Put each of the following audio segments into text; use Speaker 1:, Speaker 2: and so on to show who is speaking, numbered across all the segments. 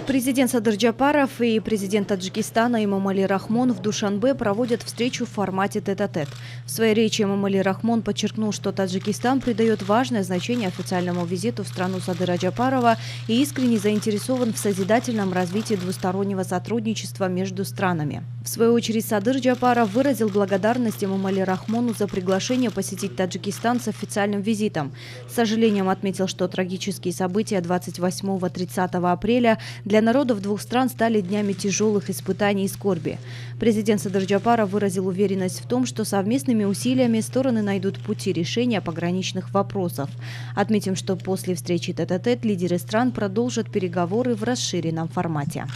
Speaker 1: Президент Садыр Джапаров и президент Таджикистана Эмомали Рахмон в Душанбе проводят встречу в формате тет-а-тет. В своей речи Эмомали Рахмон подчеркнул, что Таджикистан придает важное значение официальному визиту в страну Садыра Джапарова и искренне заинтересован в созидательном развитии двустороннего сотрудничества между странами. В свою очередь Садыр Джапаров выразил благодарность Эмомали Рахмону за приглашение посетить Таджикистан с официальным визитом. С сожалением отметил, что трагические события 28-30 апреля для народов двух стран стали днями тяжелых испытаний и скорби. Президент Садыр Джапаров выразил уверенность в том, что совместными усилиями стороны найдут пути решения пограничных вопросов. Отметим, что после встречи тет-а-тет лидеры стран продолжат переговоры в расширенном формате.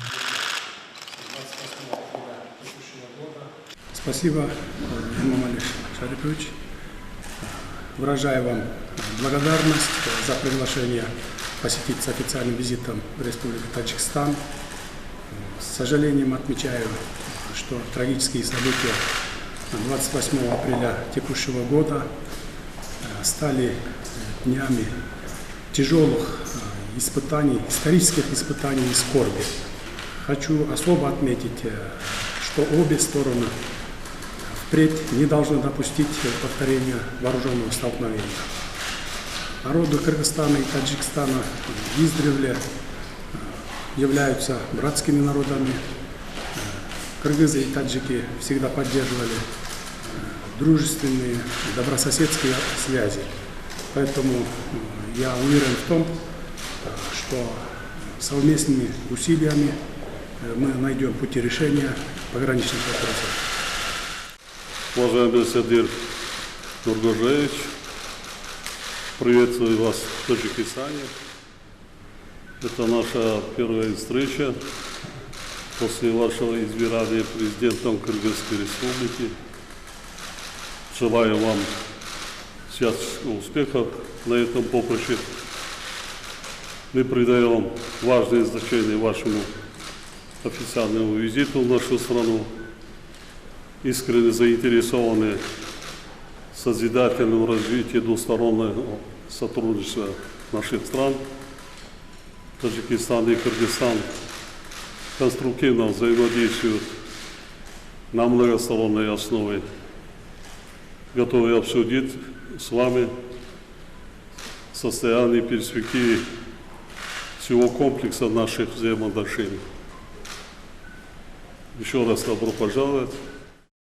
Speaker 2: Спасибо, Эмомали Шарипович. Выражаю вам благодарность за приглашение посетить с официальным визитом в Республику Таджикистан. С сожалением отмечаю, что трагические события 28 апреля текущего года стали днями тяжелых испытаний, исторических испытаний и скорби. Хочу особо отметить, что обе стороны впредь не должны допустить повторения вооруженного столкновения. Народы Кыргызстана и Таджикистана издревле являются братскими народами. Кыргызы и таджики всегда поддерживали дружественные, добрососедские связи. Поэтому я уверен в том, что совместными усилиями мы найдем пути решения пограничных вопросов.
Speaker 3: Уважаемый Садыр Нургожаевич, приветствую вас в Таджикистане. Это наша первая встреча после вашего избрания президентом Кыргызской Республики. Желаю вам всяческих успехов на этом поприще. Мы придаем важное значение вашему официальному визиту в нашу страну. Искренне заинтересованы в созидательном развитии двустороннего сотрудничества наших стран. Таджикистан и Кыргызстан конструктивно взаимодействуют на многосторонней основе. Готовы обсудить с вами состояние и перспективы всего комплекса наших взаимоотношений. Еще раз добро пожаловать.